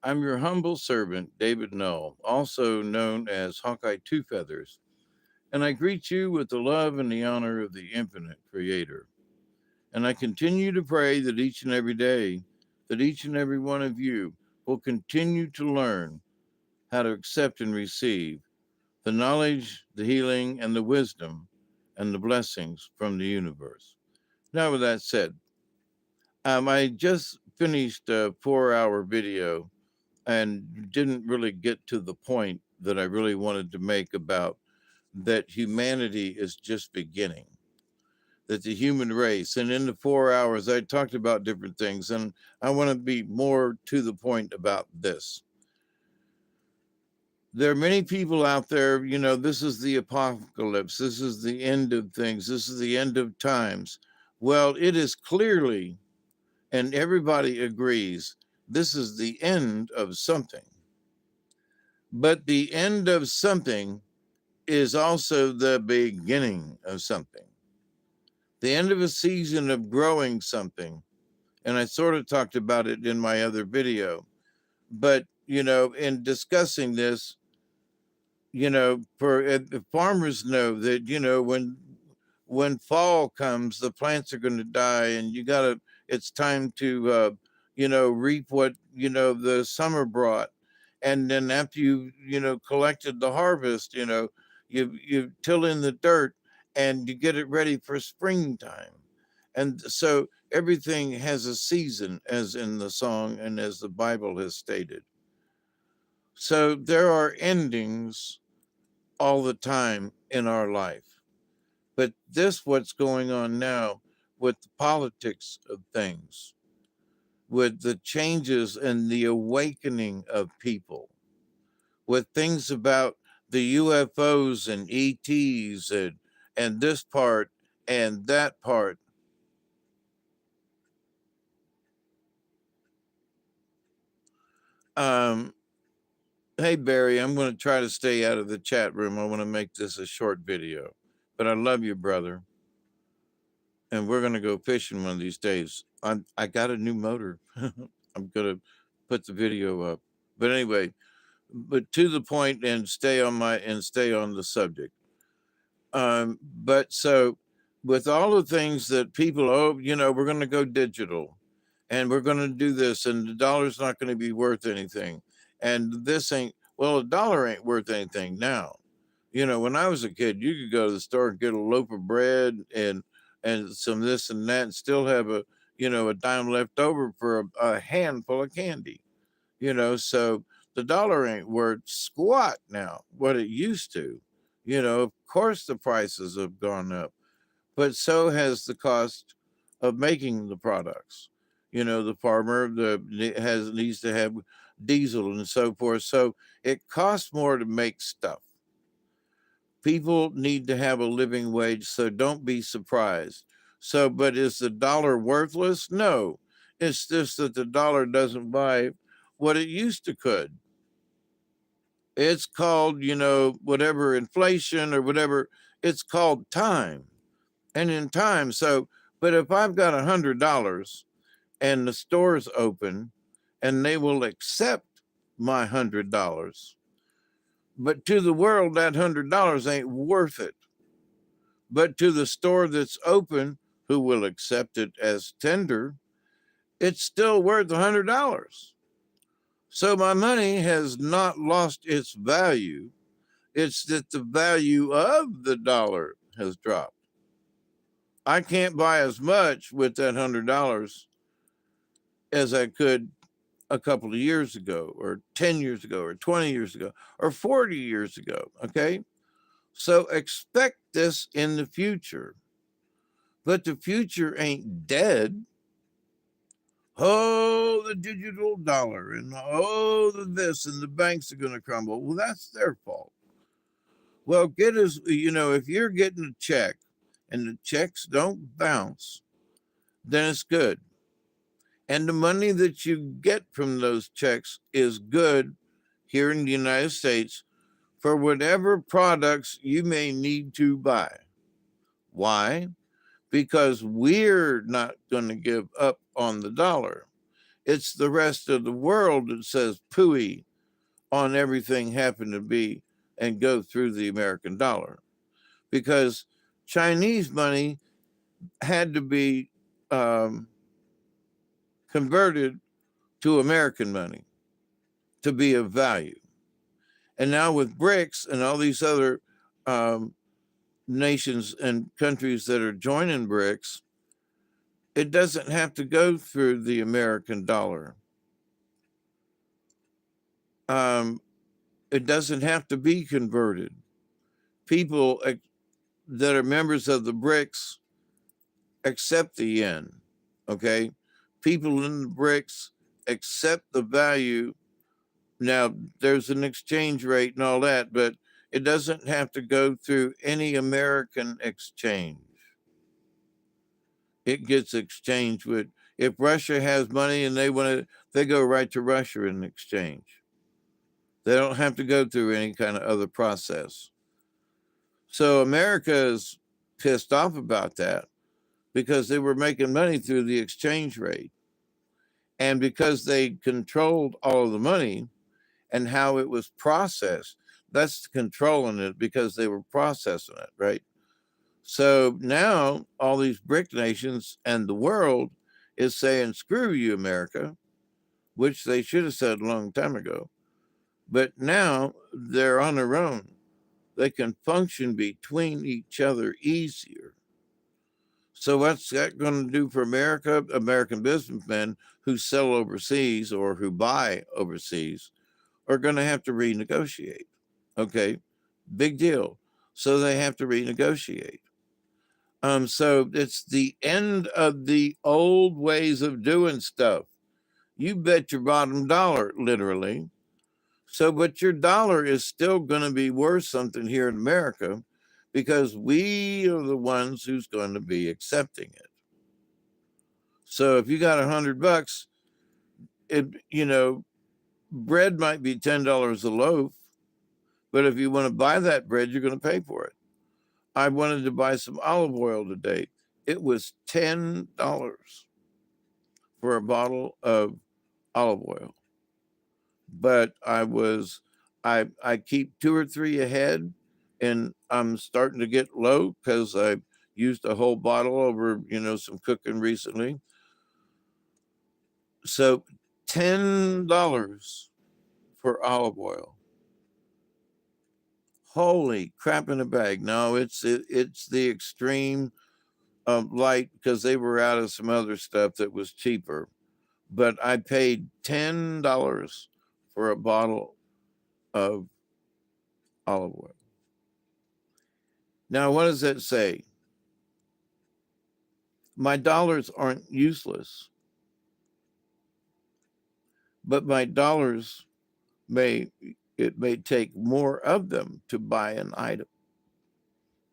I'm your humble servant, David Null, also known as Hawkeye Two Feathers, and I greet you with the love and the honor of the infinite Creator. And I continue to pray that each and every day, that each and every one of you will continue to learn how to accept and receive the knowledge, the healing, and the wisdom and the blessings from the universe. Now, with that said, I just finished a 4 hour video and didn't really get to the point that I really wanted to make about that humanity is just beginning, that the human race, and in the 4 hours, I talked about different things, and I want to be more to the point about this. There are many people out there, this is the apocalypse, this is the end of things, this is the end of times. Well, it is clearly, and everybody agrees, this is the end of something. But the end of something is also the beginning of something. The end of a season of growing something. And I sort of talked about it in my other video. But, in discussing this, for the farmers know that, when fall comes, the plants are going to die, and it's time to, reap what, the summer brought. And then after collected the harvest, you till in the dirt and you get it ready for springtime. And so everything has a season, as in the song and as the Bible has stated. So there are endings all the time in our life. But what's going on now with the politics of things, with the changes and the awakening of people, with things about the UFOs and ETs and this part and that part. Um, hey, Barry, I'm going to try to stay out of the chat room. I want to make this a short video, but I love you, brother. And we're going to go fishing one of these days. I got a new motor. I'm going to put the video up. But anyway, but to the point and stay on the subject. But so with all the things that people, we're going to go digital and we're going to do this and the dollar's not going to be worth anything. And this ain't, well, a dollar ain't worth anything now. When I was a kid, you could go to the store and get a loaf of bread and some this and that and still have a dime left over for a handful of candy. So the dollar ain't worth squat now, what it used to. Of course the prices have gone up, but so has the cost of making the products. The farmer needs to have diesel and so forth. So it costs more to make stuff. People need to have a living wage, so don't be surprised. So, but is the dollar worthless? No. It's just that the dollar doesn't buy what it used to could. It's called, whatever inflation or whatever, it's called time. And in time, but if I've got $100 and the store's open and they will accept my $100, but to the world, that $100 ain't worth it. But to the store that's open, who will accept it as tender, it's still worth $100. So my money has not lost its value. It's that the value of the dollar has dropped. I can't buy as much with that $100 as I could a couple of years ago, or 10 years ago, or 20 years ago, or 40 years ago. Okay. So expect this in the future. But the future ain't dead. Oh, the digital dollar and oh, the this and the banks are going to crumble. Well, that's their fault. Well, if you're getting a check and the checks don't bounce, then it's good. And the money that you get from those checks is good here in the United States for whatever products you may need to buy. Why? Because we're not going to give up on the dollar. It's the rest of the world that says pooey on everything happen to be and go through the American dollar, because Chinese money had to be converted to American money to be of value. And now with BRICS and all these other nations and countries that are joining BRICS, it doesn't have to go through the American dollar. It doesn't have to be converted. People that are members of the BRICS accept the yen, okay? People in the BRICS accept the value. Now, there's an exchange rate and all that, but it doesn't have to go through any American exchange. It gets exchanged with, if Russia has money and they want to, they go right to Russia in exchange. They don't have to go through any kind of other process. So America is pissed off about that because they were making money through the exchange rate. And because they controlled all of the money and how it was processed, that's controlling it because they were processing it, right? So now all these BRIC nations and the world is saying, screw you, America, which they should have said a long time ago. But now they're on their own. They can function between each other easier. So what's that going to do for America? American businessmen who sell overseas or who buy overseas are going to have to renegotiate. Okay, big deal. So they have to renegotiate. So it's the end of the old ways of doing stuff. You bet your bottom dollar, literally. So, but your dollar is still going to be worth something here in America because we are the ones who's going to be accepting it. So if you got $100, bread might be $10 a loaf, but if you want to buy that bread, you're going to pay for it. I wanted to buy some olive oil today. It was $10 for a bottle of olive oil. But I keep 2 or 3 ahead, and I'm starting to get low because I used a whole bottle over, some cooking recently. So $10 for olive oil. Holy crap in a bag. No, it's the extreme light because they were out of some other stuff that was cheaper. But I paid $10 for a bottle of olive oil. Now, what does that say? My dollars aren't useless, but my dollars may take more of them to buy an item.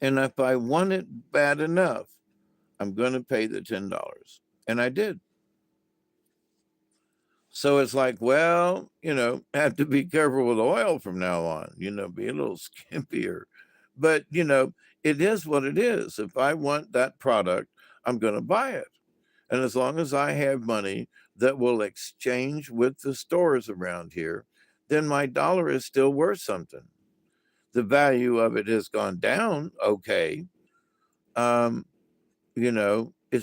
And if I want it bad enough, I'm going to pay the $10. And I did. So it's like, well, have to be careful with oil from now on, be a little skimpier. But, it is what it is. If I want that product, I'm going to buy it. And as long as I have money that will exchange with the stores around here, then my dollar is still worth something. The value of it has gone down. Okay. It's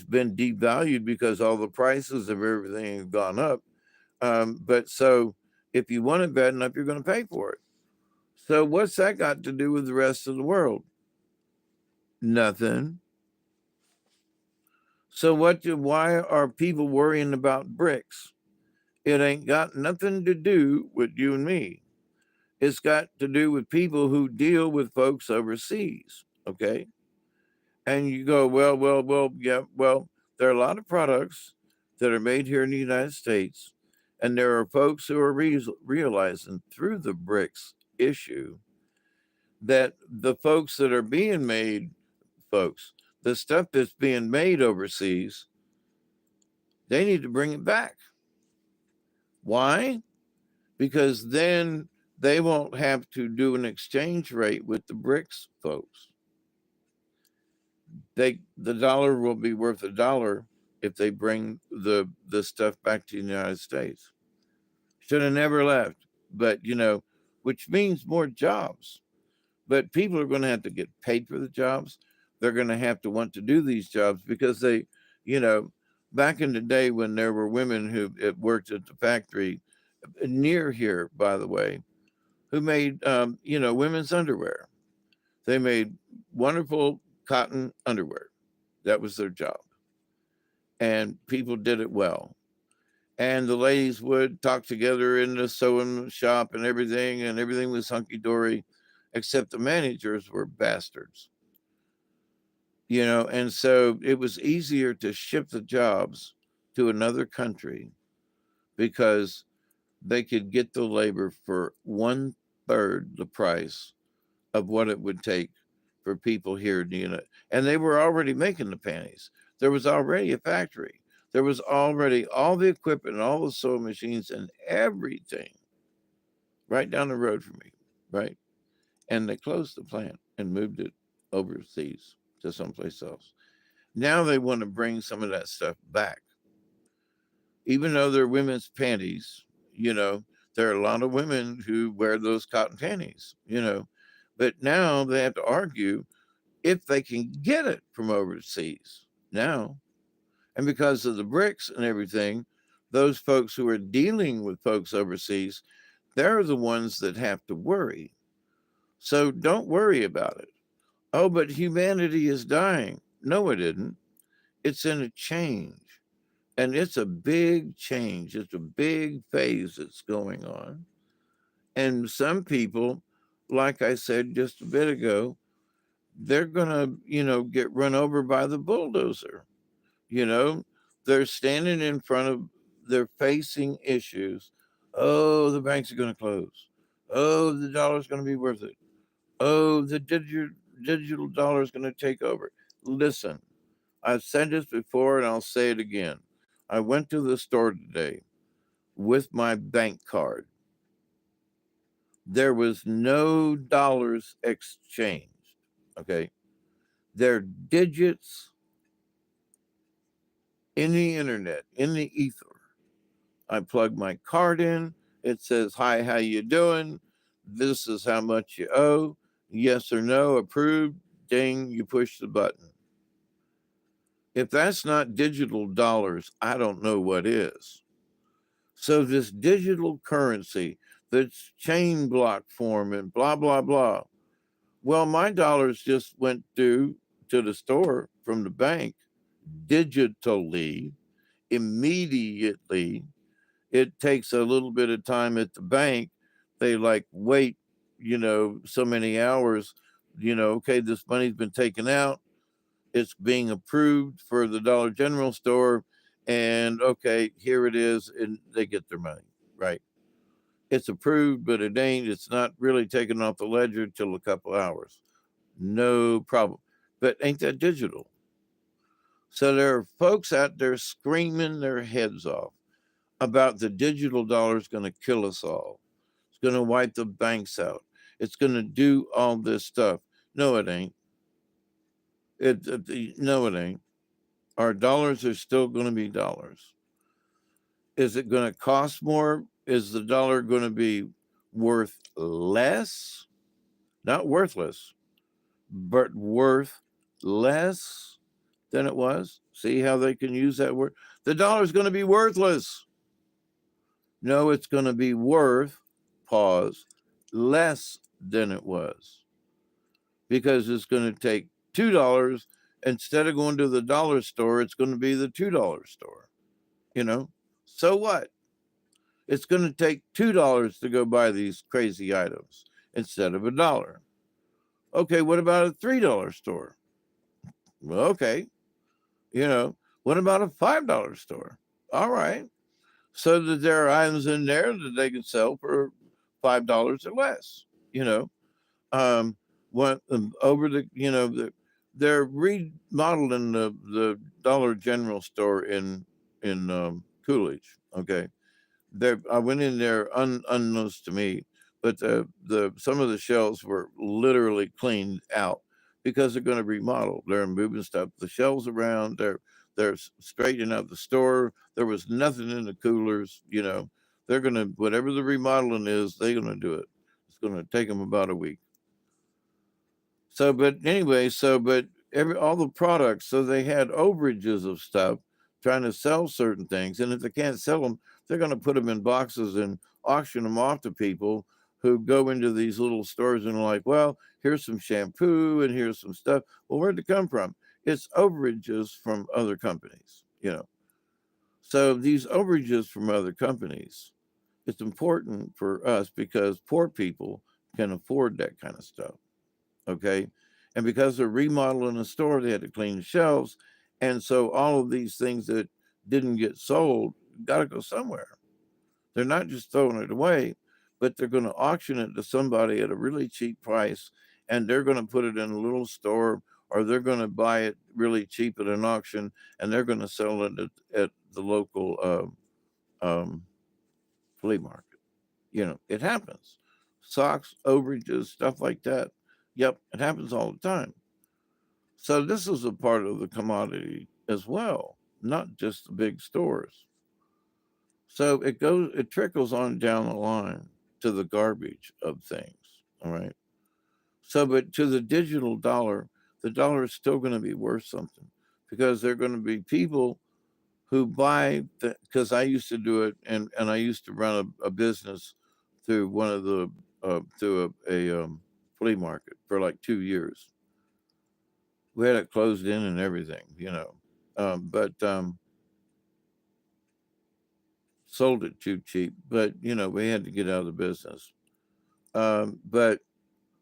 been devalued because all the prices of everything have gone up. But so if you want it bad enough, you're going to pay for it. So what's that got to do with the rest of the world? Nothing. So why are people worrying about BRICS? It ain't got nothing to do with you and me. It's got to do with people who deal with folks overseas. Okay. And you go, yeah, there are a lot of products that are made here in the United States. And there are folks who are realizing through the BRICS issue that the folks that are being made, the stuff that's being made overseas, they need to bring it back. Why? Because then they won't have to do an exchange rate with the BRICS folks. The dollar will be worth $1 if they bring the stuff back to the United States. Should have never left. But, which means more jobs. But people are going to have to get paid for the jobs. They're going to have to want to do these jobs because they, you know, back in the day when there were women who worked at the factory near here, by the way, who made, women's underwear. They made wonderful cotton underwear. That was their job. And people did it well. And the ladies would talk together in the sewing shop and everything was hunky dory, except the managers were bastards. And so it was easier to ship the jobs to another country because they could get the labor for 1/3 the price of what it would take for people here in the United. And they were already making the panties. There was already a factory. There was already all the equipment, all the sewing machines, and everything right down the road from me, right? And they closed the plant and moved it overseas to someplace else. Now they want to bring some of that stuff back. Even though they're women's panties, there are a lot of women who wear those cotton panties. But now they have to argue if they can get it from overseas now. And because of the BRICS and everything, those folks who are dealing with folks overseas, they're the ones that have to worry. So don't worry about it. Oh, but humanity is dying. No, it isn't. It's in a change. And it's a big change. It's a big phase that's going on. And some people, like I said just a bit ago, they're going to, get run over by the bulldozer. They're standing in front of, they're facing issues. Oh, the banks are going to close. Oh, the dollar's going to be worth it. Oh, the digital dollar is going to take over. Listen, I've said this before and I'll say it again. I went to the store today with my bank card. There was no dollars exchanged. Okay. They're digits in the internet, in the ether. I plug my card in. It says, "Hi, how you doing? This is how much you owe. Yes or no, approved." Ding, you push the button. If that's not digital dollars, I don't know what is. So this digital currency that's chain block form and blah, blah, blah. Well, my dollars just went to the store from the bank digitally, immediately. It takes a little bit of time at the bank. They wait, so many hours, okay, this money's been taken out. It's being approved for the Dollar General store. And okay, here it is. And they get their money, right? It's approved, but it ain't. It's not really taken off the ledger till a couple hours. No problem. But ain't that digital? So there are folks out there screaming their heads off about the digital dollar is going to kill us all. It's going to wipe the banks out. It's going to do all this stuff. No, it ain't. No, it ain't. Our dollars are still going to be dollars. Is it going to cost more? Is the dollar going to be worth less? Not worthless, but worth less than it was? See how they can use that word? The dollar is going to be worthless. No, it's going to be worth, pause, less than it was. Because it's going to take $2. Instead of going to the dollar store, it's going to be the $2 store. So what? It's going to take $2 to go buy these crazy items instead of $1. Okay, what about a $3 store? Well, okay. What about a $5 store? All right. So that there are items in there that they can sell for $5 or less. Over they're remodeling the Dollar General store in Coolidge. Okay, I went in there unknowns to me, but some of the shelves were literally cleaned out because they're going to remodel. They're moving stuff, the shelves around. They're straightening out the store. There was nothing in the coolers. They're going to, whatever the remodeling is, they're going to do it. It's going to take them about a week. So, but anyway, but all the products, so they had overages of stuff trying to sell certain things. And if they can't sell them, they're going to put them in boxes and auction them off to people who go into these little stores and are like, well, here's some shampoo and here's some stuff. Well, where'd it come from? It's overages from other companies. So these overages from other companies, it's important for us because poor people can afford that kind of stuff. Okay. And because they're remodeling the store, they had to clean the shelves. And so all of these things that didn't get sold got to go somewhere. They're not just throwing it away, but they're going to auction it to somebody at a really cheap price. And they're going to put it in a little store, or they're going to buy it really cheap at an auction, and they're going to sell it at the local flea market. It happens. Socks, overages, stuff like that. Yep, it happens all the time. So this is a part of the commodity as well, not just the big stores. So it trickles on down the line to the garbage of things. All right. So, but to the digital dollar, the dollar is still going to be worth something because there are going to be people who buy, because I used to do it, and I used to run a business through one of the, through a flea market for like 2 years. We had it closed in and everything. But sold it too cheap. But we had to get out of the business. But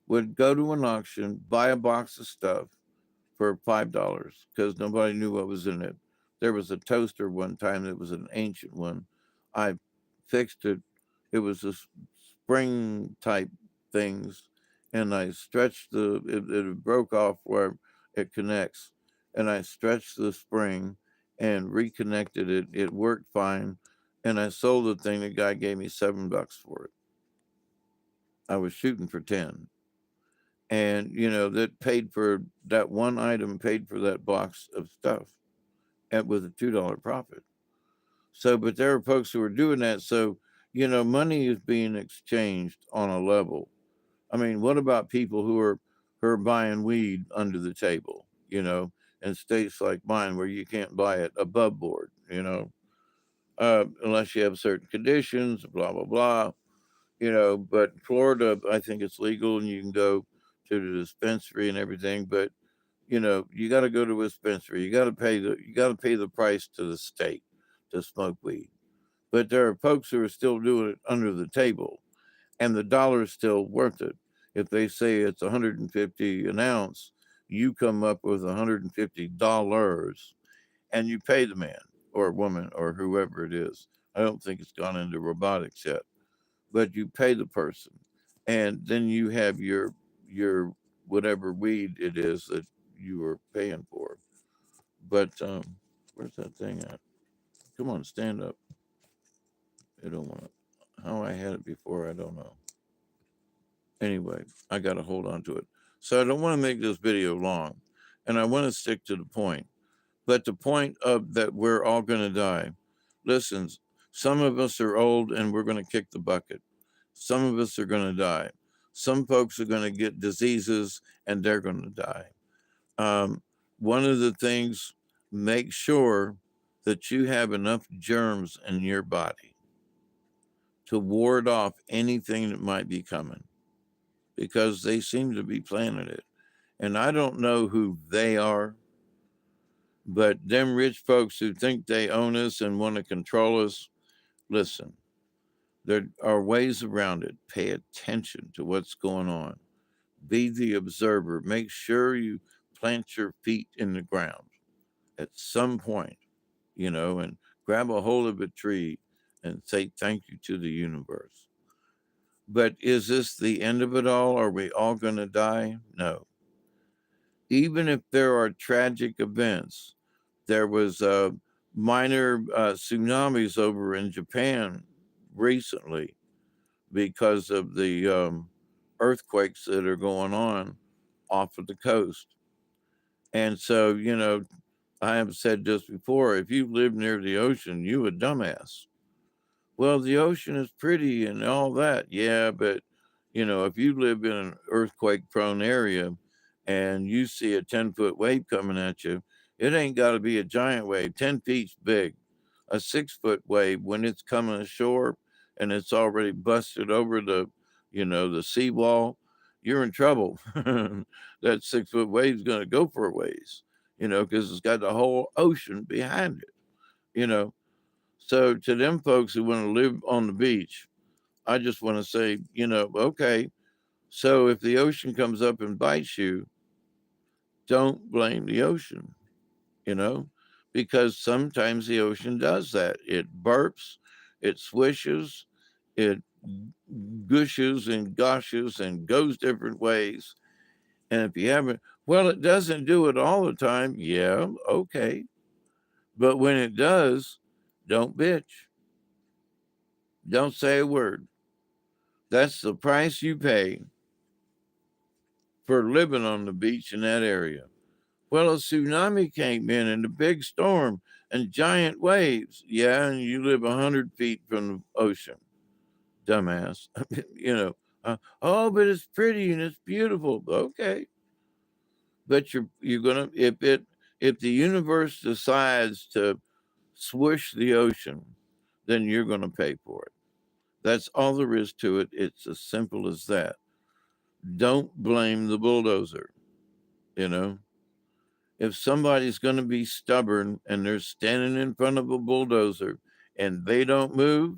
would go to an auction, buy a box of stuff for $5 because nobody knew what was in it. There was a toaster one time that was an ancient one. I fixed it. It was a spring type things, and I stretched it broke off where it connects, and I stretched the spring and reconnected it. It worked fine, and I sold the thing. The guy gave me $7 for it. I was shooting for 10. And that paid for that one item, paid for that box of stuff, and with a $2 profit. So, but there are folks who are doing that. So, money is being exchanged on a level. I mean, what about people who are buying weed under the table? In states like mine where you can't buy it above board. Unless you have certain conditions, blah blah blah. But Florida, I think it's legal and you can go to the dispensary and everything. But you got to go to a dispensary. You got to pay the price to the state to smoke weed. But there are folks who are still doing it under the table, and the dollar is still worth it. If they say it's 150 an ounce, you come up with $150, and you pay the man or woman or whoever it is. I don't think it's gone into robotics yet, but you pay the person, and then you have your whatever weed it is that you are paying for. But where's that thing at? Come on, stand up. I don't want to. How I had it before, I don't know. Anyway, I got to hold on to it. So I don't want to make this video long, and I want to stick to the point. But the point of that we're all going to die. Listen, some of us are old and we're going to kick the bucket. Some of us are going to die. Some folks are going to get diseases and they're going to die. One of the things, make sure that you have enough germs in your body to ward off anything that might be coming because they seem to be planning it. And I don't know who they are, but them rich folks who think they own us and want to control us, listen, there are ways around it. Pay attention to what's going on. Be the observer. Make sure you plant your feet in the ground at some point, and grab a hold of a tree and say thank you to the universe. But is this the end of it all? Are we all going to die? No. Even if there are tragic events, there was minor tsunamis over in Japan recently because of the earthquakes that are going on off of the coast. And so, I have said this before, if you live near the ocean, you a dumbass. Well, the ocean is pretty and all that. Yeah, but if you live in an earthquake prone area and you see a 10-foot wave coming at you, it ain't got to be a giant wave. 10 feet's big. A 6-foot wave, when it's coming ashore and it's already busted over the seawall, you're in trouble. That 6-foot wave's going to go for a ways, because it's got the whole ocean behind it. So to them folks who want to live on the beach, I just want to say, okay, so if the ocean comes up and bites you, don't blame the ocean, you know, because sometimes the ocean does that. It burps, it swishes, it gushes and gushes and goes different ways. And if you haven't, well, it doesn't do it all the time. Yeah, okay. But when it does, don't bitch. Don't say a word. That's the price you pay for living on the beach in that area. Well, a tsunami came in and a big storm and giant waves. Yeah, and you live 100 feet from the ocean, dumbass. Oh, but it's pretty and it's beautiful. Okay, but you're gonna if the universe decides to swish the ocean, then you're gonna pay for it. That's all there is to it. It's as simple as that. Don't blame the bulldozer. You know, if somebody's going to be stubborn and they're standing in front of a bulldozer and they don't move,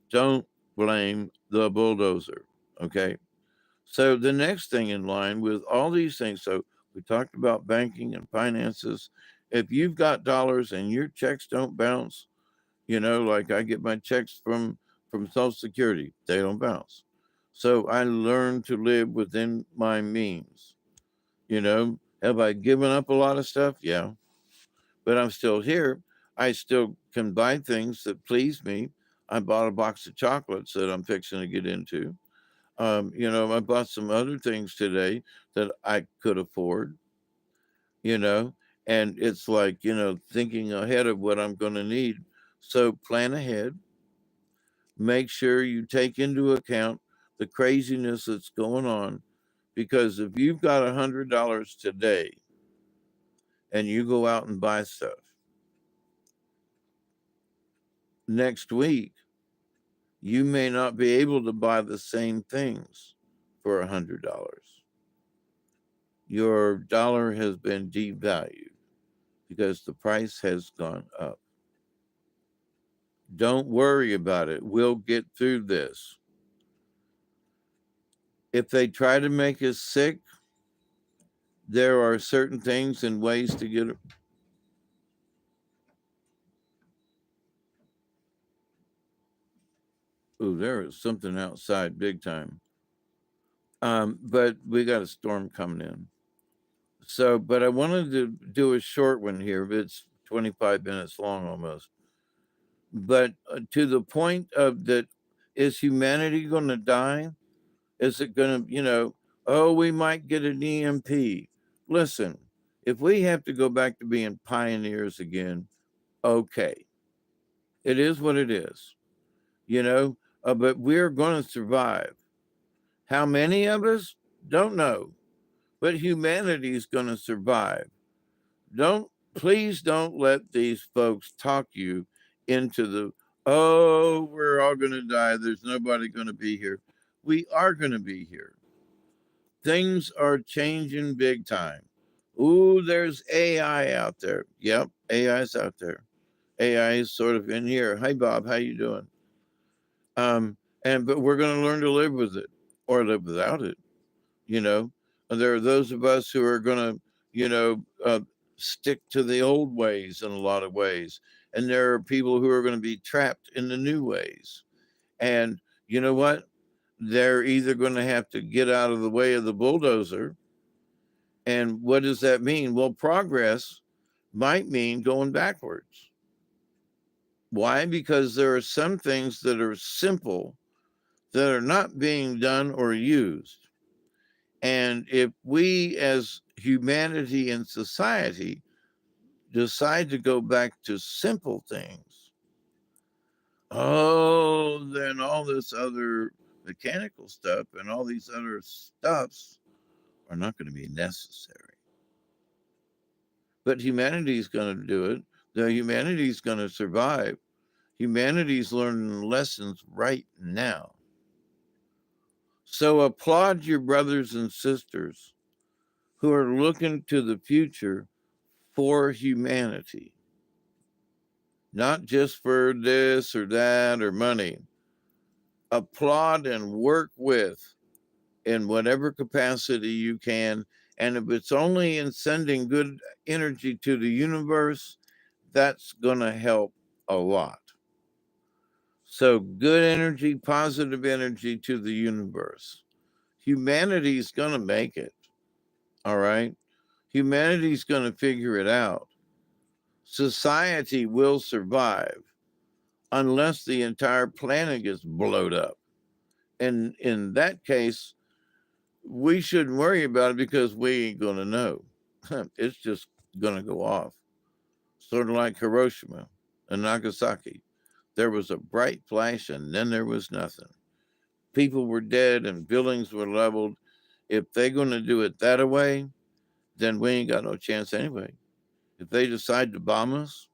don't blame the bulldozer. Okay. So the next thing in line with all these things, so we talked about banking and finances. If you've got dollars and your checks don't bounce, like I get my checks from Social Security, they don't bounce. So I learned to live within my means. Have I given up a lot of stuff? Yeah, but I'm still here. I still can buy things that please me. I bought a box of chocolates that I'm fixing to get into. I bought some other things today that I could afford, you know, and it's like, thinking ahead of what I'm going to need. So plan ahead. Make sure you take into account the craziness that's going on. Because if you've got $100 today and you go out and buy stuff, next week, you may not be able to buy the same things for $100. Your dollar has been devalued because the price has gone up. Don't worry about it. We'll get through this. If they try to make us sick, there are certain things and ways to get it. Oh, there is something outside big time. But we got a storm coming in. So, but I wanted to do a short one here. It's 25 minutes long almost. But to the point of that, is humanity going to die? Is it going to, oh, we might get an EMP? Listen, if we have to go back to being pioneers again, okay. It is what it is, but we're going to survive. How many of us? Don't know. But humanity is going to survive. Please don't let these folks talk you into we're all going to die. There's nobody going to be here. We are going to be here. Things are changing big time. Ooh, there's AI out there. Yep, AI's out there. AI is sort of in here. Hi, Bob. How you doing? But we're going to learn to live with it or live without it. There are those of us who are going to, stick to the old ways in a lot of ways. And there are people who are going to be trapped in the new ways. And you know what? They're either going to have to get out of the way of the bulldozer. And what does that mean? Well, progress might mean going backwards. Why? Because there are some things that are simple that are not being done or used. And if we as humanity and society decide to go back to simple things, oh, then all this other mechanical stuff and all these other stuffs are not going to be necessary. But humanity's going to do it. The humanity's going to survive. Humanity's learning lessons right now. So applaud your brothers and sisters who are looking to the future for humanity, not just for this or that or money. Applaud and work with in whatever capacity you can. And if it's only in sending good energy to the universe, that's going to help a lot. So, good energy, positive energy to the universe. Humanity's going to make it. All right. Humanity's going to figure it out. Society will survive unless the entire planet gets blowed up. And in that case, we shouldn't worry about it because we ain't going to know. It's just going to go off. Sort of like Hiroshima and Nagasaki. There was a bright flash and then there was nothing. People were dead and buildings were leveled. If they're going to do it that way, then we ain't got no chance anyway. If they decide to bomb us,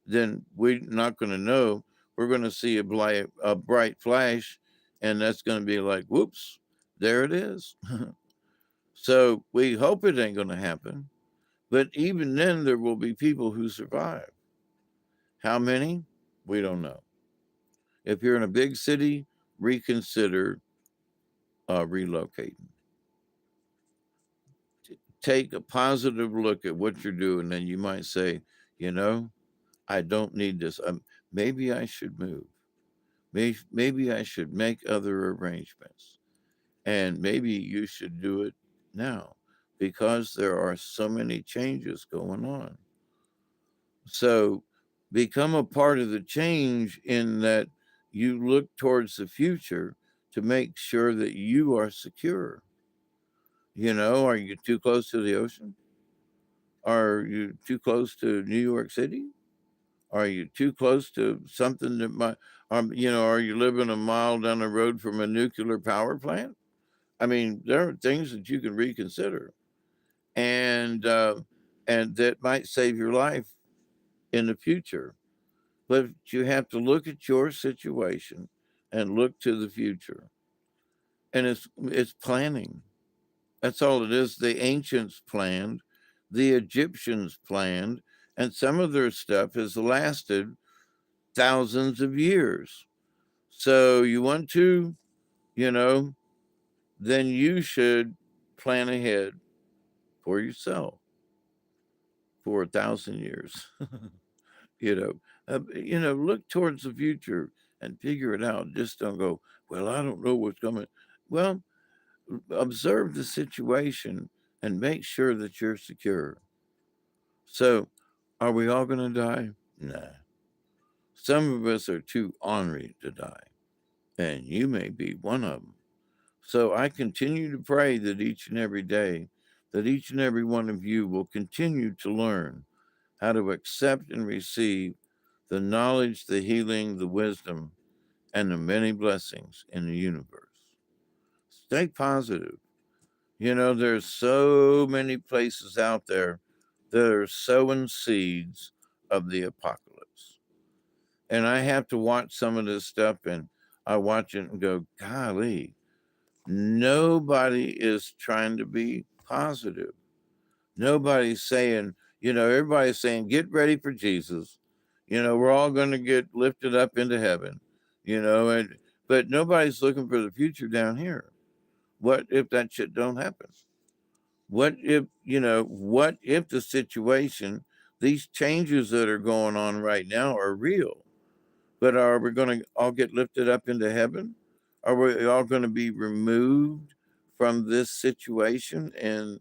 then we're not going to know. We're going to see a bright flash, and that's going to be like, whoops, there it is. So we hope it ain't going to happen. But even then, there will be people who survive. How many? We don't know. If you're in a big city, reconsider relocating. Take a positive look at what you're doing, and you might say, I don't need this. Maybe I should move. Maybe I should make other arrangements. And maybe you should do it now because there are so many changes going on. So become a part of the change in that you look towards the future to make sure that you are secure. Are you too close to the ocean? Are you too close to New York City? Are you too close to something that might, are you living a mile down the road from a nuclear power plant? I mean, there are things that you can reconsider, and that might save your life in the future. But you have to look at your situation and look to the future, and it's planning. That's all it is. The ancients planned, the Egyptians planned, and some of their stuff has lasted thousands of years. So you want to, then you should plan ahead for yourself for 1,000 years. Look towards the future and figure it out. Just don't go, well, I don't know what's coming. Well, observe the situation and make sure that you're secure. So, are we all going to die? Nah. Some of us are too ornery to die, and you may be one of them. So, I continue to pray that each and every day, that each and every one of you will continue to learn how to accept and receive the knowledge, the healing, the wisdom, and the many blessings in the universe. Stay positive. There's so many places out there that are sowing seeds of the apocalypse. And I have to watch some of this stuff, and I watch it and go, golly, nobody is trying to be positive. Nobody's saying, everybody's saying, get ready for Jesus. We're all going to get lifted up into heaven, but nobody's looking for the future down here. What if that shit don't happen? What if the situation, these changes that are going on right now are real, but are we going to all get lifted up into heaven? Are we all going to be removed from this situation? And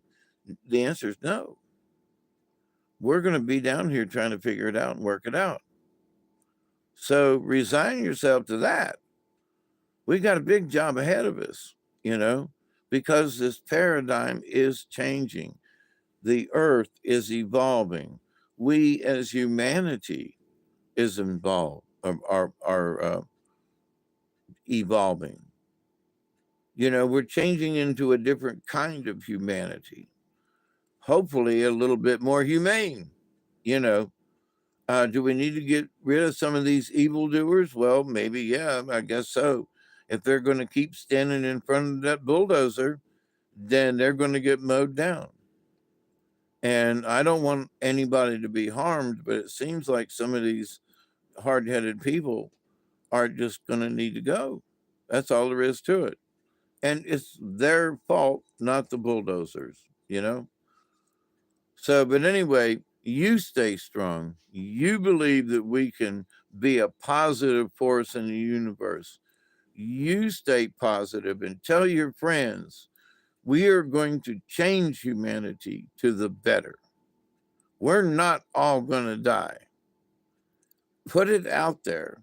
the answer is no. We're going to be down here trying to figure it out and work it out. So resign yourself to that. We got a big job ahead of us, because this paradigm is changing. The earth is evolving. we as humanity is involved, are evolving. We're changing into a different kind of humanity, hopefully a little bit more humane. Do we need to get rid of some of these evildoers? Well, maybe, yeah, I guess so. If they're going to keep standing in front of that bulldozer, then they're going to get mowed down. And I don't want anybody to be harmed, but it seems like some of these hard-headed people are just going to need to go. That's all there is to it. And it's their fault, not the bulldozers. So, but anyway, you stay strong. You believe that we can be a positive force in the universe. You stay positive and tell your friends, we are going to change humanity to the better. We're not all going to die. Put it out there.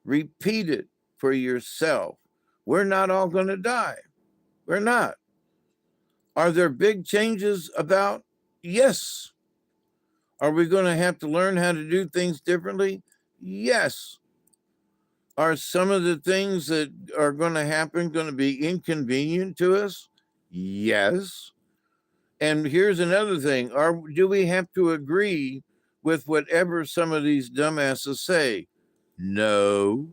Repeat it for yourself. We're not all going to die. We're not. Are there big changes about? Yes. Are we going to have to learn how to do things differently? Yes. Are some of the things that are going to happen going to be inconvenient to us? Yes. And here's another thing. Do we have to agree with whatever some of these dumbasses say? No.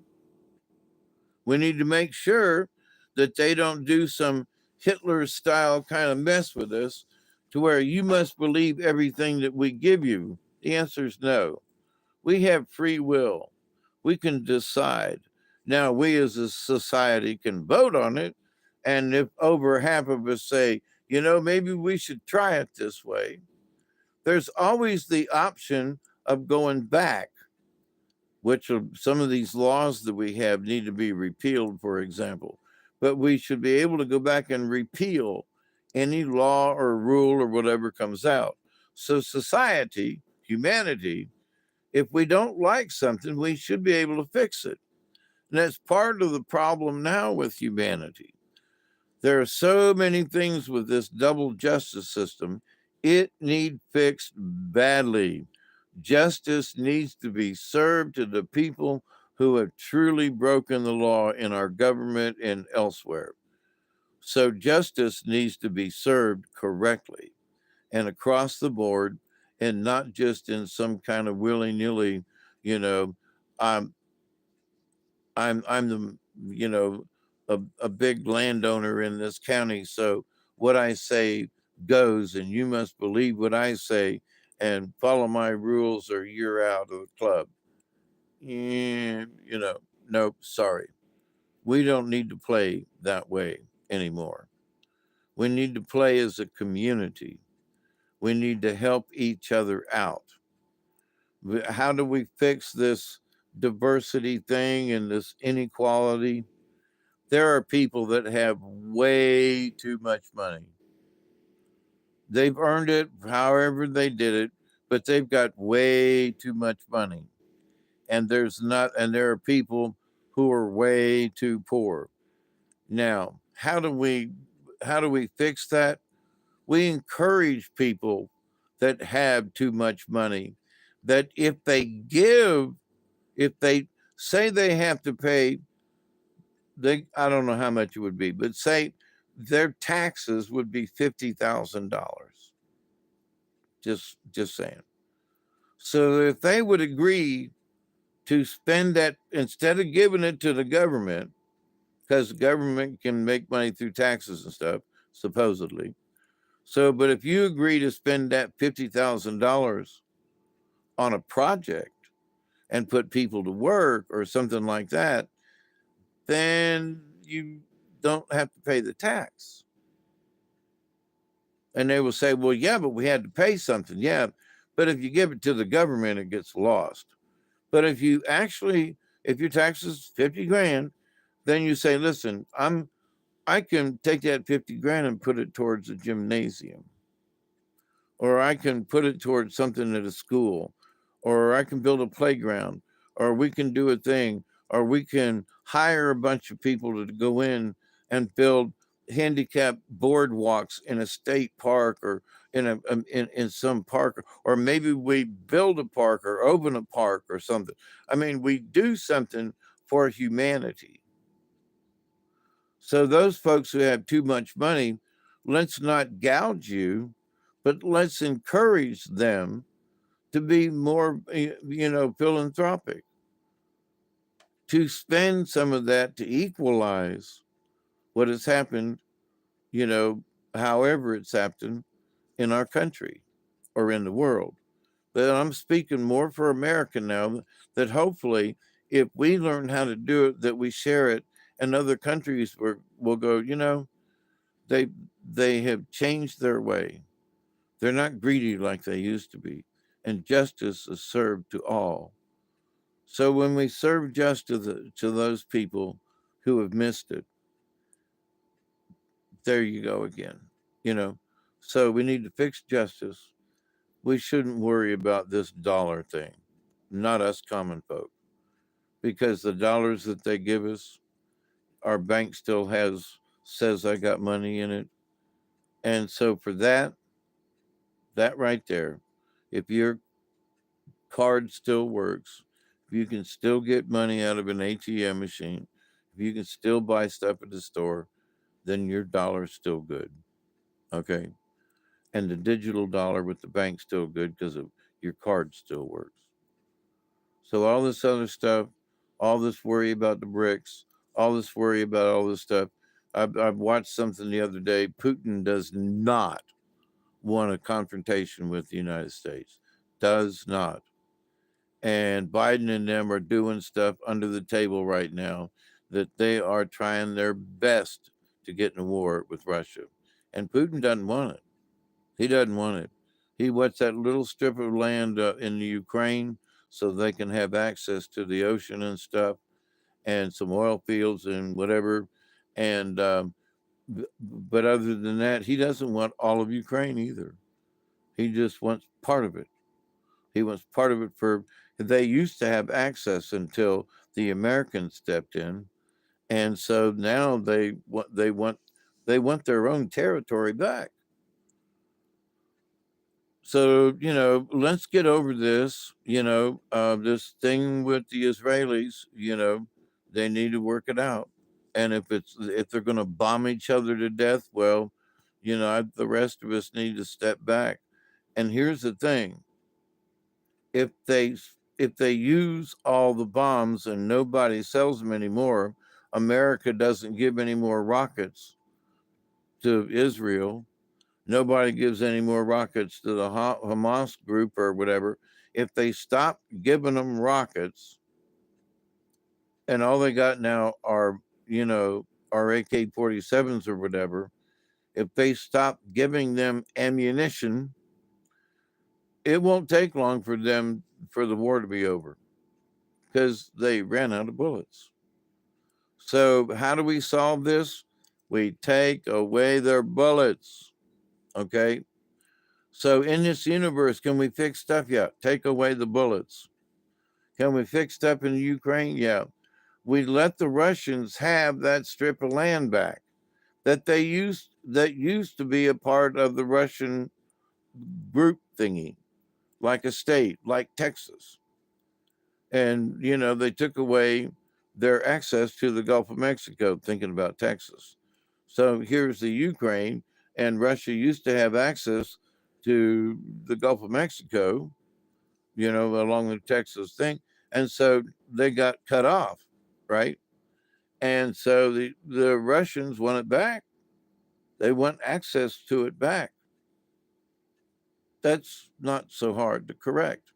We need to make sure that they don't do some Hitler style kind of mess with us to where you must believe everything that we give you. The answer is no. We have free will. We can decide. Now, we as a society can vote on it. And if over half of us say, maybe we should try it this way, there's always the option of going back, which are some of these laws that we have need to be repealed, for example. But we should be able to go back and repeal any law or rule or whatever comes out. So society, humanity, if we don't like something, we should be able to fix it. And that's part of the problem now with humanity. There are so many things with this double justice system. It needs fixed badly. Justice needs to be served to the people who have truly broken the law in our government and elsewhere. So justice needs to be served correctly and across the board, and not just in some kind of willy-nilly, I'm the a big landowner in this county, so what I say goes, and you must believe what I say and follow my rules or you're out of the club. Nope, sorry. We don't need to play that way anymore. We need to play as a community. We need to help each other out. How do we fix this diversity thing and this inequality? There are people that have way too much money. They've earned it however they did it, but they've got way too much money. And there are people who are way too poor. Now, how do we fix that? We encourage people that have too much money that if they say they have to pay, I don't know how much it would be, but say their taxes would be $50,000. Just saying. So if they would agree to spend that, instead of giving it to the government, because the government can make money through taxes and stuff, supposedly. So, but if you agree to spend that $50,000 on a project and put people to work or something like that, then you don't have to pay the tax. And they will say, well, yeah, but we had to pay something. Yeah, but if you give it to the government, it gets lost. But if your taxes 50 grand, then you say, listen, I can take that 50 grand and put it towards a gymnasium, or I can put it towards something at a school, or I can build a playground, or we can do a thing, or we can hire a bunch of people to go in and build handicap boardwalks in a state park, or in some park, or maybe we build a park or open a park or something. I mean, we do something for humanity. So those folks who have too much money, let's not gouge you, but let's encourage them to be more, philanthropic, to spend some of that to equalize what has happened, however it's happened in our country or in the world. But I'm speaking more for America now, that hopefully if we learn how to do it, that we share it, and other countries will go, they have changed their way. They're not greedy like they used to be, and justice is served to all. So when we serve justice to those people who have missed it, there you go again. So we need to fix justice. We shouldn't worry about this dollar thing, not us common folk, because the dollars that they give us, our bank still says I got money in it. And so for that right there, if your card still works, if you can still get money out of an ATM machine, if you can still buy stuff at the store, then your dollar's still good. Okay. And the digital dollar with the bank's still good because your card still works. So all this other stuff, all this worry about the BRICS, all this worry about all this stuff. I've watched something the other day. Putin does not want a confrontation with the United States. Does not. And Biden and them are doing stuff under the table right now that they are trying their best to get in a war with Russia. And Putin doesn't want it. He doesn't want it. He wants that little strip of land in the Ukraine so they can have access to the ocean and stuff, and some oil fields and whatever. And but other than that, he doesn't want all of Ukraine either. He just wants part of it. He wants part of it for. They used to have access until the Americans stepped in, and so now they want their own territory back. So, let's get over this, this thing with the Israelis, they need to work it out. And if they're going to bomb each other to death, well, the rest of us need to step back. And here's the thing. If they use all the bombs and nobody sells them anymore, America doesn't give any more rockets to Israel. Nobody gives any more rockets to the Hamas group or whatever. If they stop giving them rockets, and all they got now are, our AK-47s or whatever, if they stop giving them ammunition, it won't take long for the war to be over, because they ran out of bullets. So how do we solve this? We take away their bullets. Okay. So in this universe, can we fix stuff? Yeah. Take away the bullets. Can we fix stuff in Ukraine? Yeah. We let the Russians have that strip of land back that used to be a part of the Russian group thingy, like a state, like Texas. And, they took away their access to the Gulf of Mexico, thinking about Texas. So here's the Ukraine, and Russia used to have access to the Gulf of Mexico, along the Texas thing. And so they got cut off, right? And so the Russians want it back. They want access to it back. That's not so hard to correct.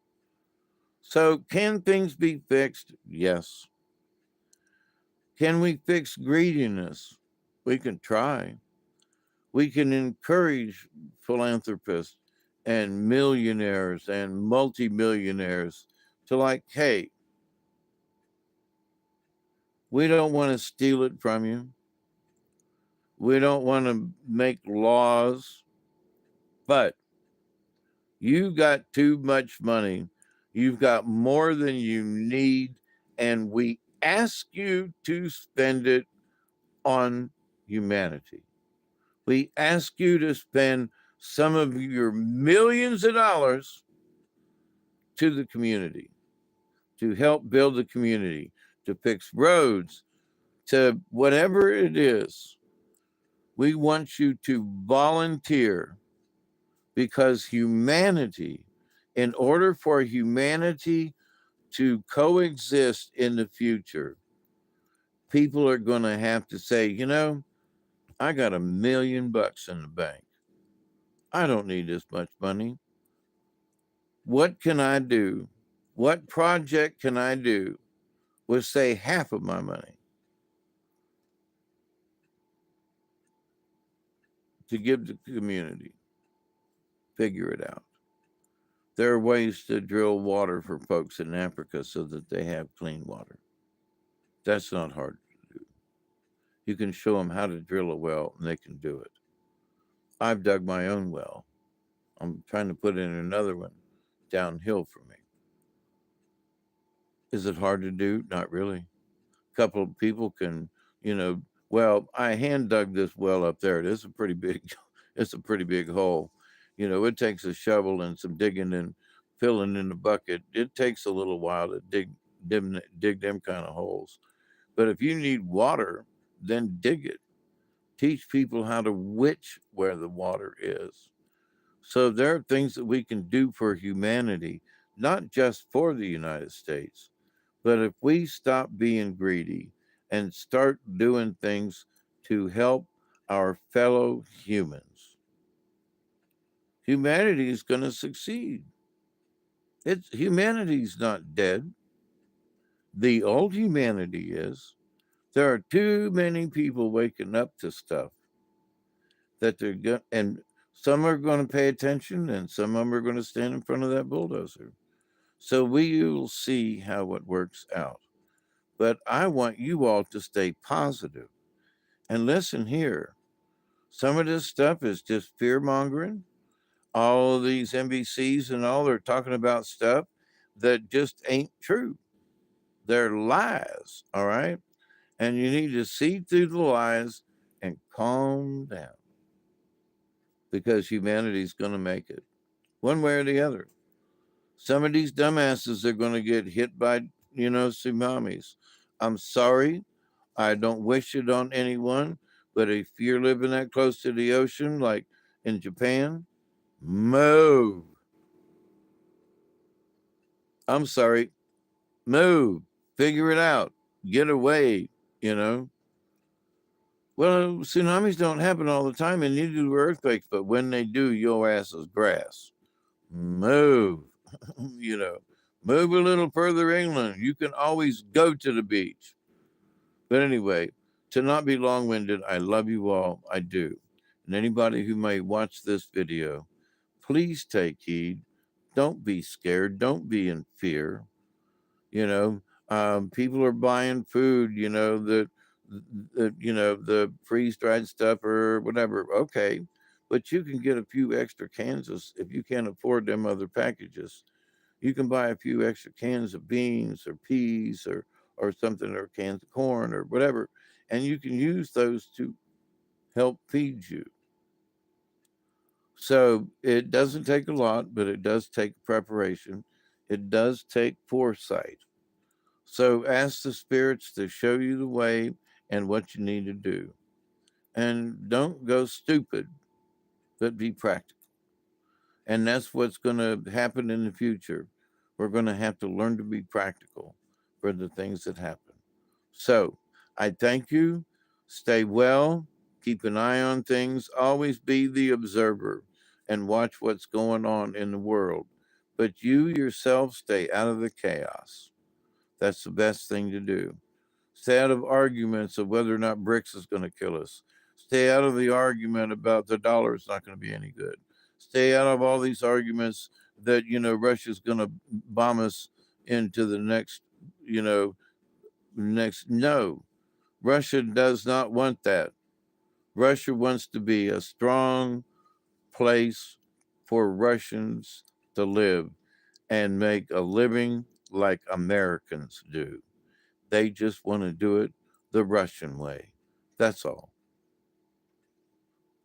So can things be fixed? Yes. Can we fix greediness? We can try. We can encourage philanthropists and millionaires and multimillionaires to hey, we don't want to steal it from you. We don't want to make laws, but you got too much money. You've got more than you need, and we ask you to spend it on humanity. We ask you to spend some of your millions of dollars to the community, to help build the community, to fix roads, to whatever it is. We want you to volunteer, because humanity, in order for humanity to coexist in the future, people are going to have to say, you know, I got $1 million in the bank. I don't need this much money. What can I do? What project can I do with, say, half of my money to give to the community? Figure it out. There are ways to drill water for folks in Africa so that they have clean water. That's not hard to do. You can show them how to drill a well and they can do it. I've dug my own well. I'm trying to put in another one downhill from me. Is it hard to do? Not really. A couple of people can, well, I hand dug this well up there. It's a pretty big hole. It takes a shovel and some digging and filling in the bucket. It takes a little while to dig them kind of holes. But if you need water, then dig it. Teach people how to witch where the water is. So there are things that we can do for humanity, not just for the United States. But if we stop being greedy and start doing things to help our fellow humans, humanity is going to succeed. Humanity's not dead. The old humanity is. There are too many people waking up to stuff that they're going, and some are going to pay attention, and some of them are going to stand in front of that bulldozer. So we will see how it works out. But I want you all to stay positive. And listen here, some of this stuff is just fear mongering. All of these NBCs and all, they're talking about stuff that just ain't true. They're lies, all right? And you need to see through the lies and calm down, because humanity's going to make it one way or the other. Some of these dumbasses are going to get hit by, tsunamis. I'm sorry. I don't wish it on anyone. But if you're living that close to the ocean, like in Japan, move. I'm sorry. Move. Figure it out. Get away, you know. Well, tsunamis don't happen all the time, and neither do earthquakes. But when they do, your ass is grass. Move. Move a little further inland. You can always go to the beach. But anyway, to not be long-winded, I love you all. I do. And anybody who may watch this video, please take heed. Don't be scared. Don't be in fear. People are buying food, the freeze-dried stuff or whatever. Okay. But you can get a few extra cans if you can't afford them other packages. You can buy a few extra cans of beans or peas or something, or cans of corn or whatever, and you can use those to help feed you. So it doesn't take a lot, but it does take preparation. It does take foresight. So ask the spirits to show you the way and what you need to do. And don't go stupid, but be practical. And that's what's going to happen in the future. We're going to have to learn to be practical for the things that happen. So I thank you. Stay well. Keep an eye on things. Always be the observer and watch what's going on in the world. But you yourself stay out of the chaos. That's the best thing to do. Stay out of arguments of whether or not BRICS is going to kill us. Stay out of the argument about the dollar is not going to be any good. Stay out of all these arguments that, Russia's going to bomb us into the next. No. Russia does not want that. Russia wants to be a strong place for Russians to live and make a living like Americans do. They just want to do it the Russian way. That's all.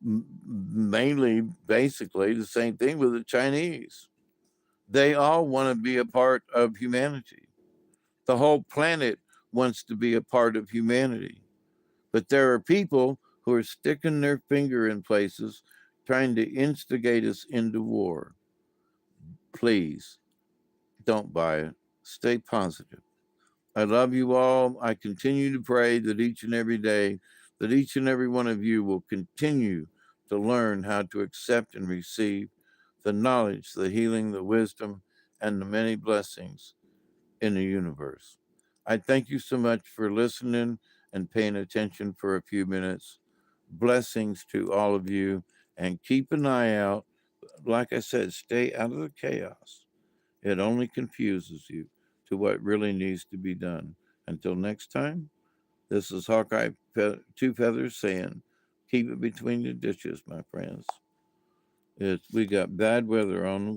mainly, basically, the same thing with the Chinese. They all want to be a part of humanity. The whole planet wants to be a part of humanity. But there are people who are sticking their finger in places trying to instigate us into war. Please don't buy it. Stay positive. I love you all. I continue to pray that each and every day, that each and every one of you will continue to learn how to accept and receive the knowledge, the healing, the wisdom, and the many blessings in the universe. I thank you so much for listening and paying attention for a few minutes. Blessings to all of you, and keep an eye out. Like I said, stay out of the chaos. It only confuses you to what really needs to be done. Until next time, this is Hawkeye Two Feathers saying, keep it between the ditches, my friends. We got bad weather on the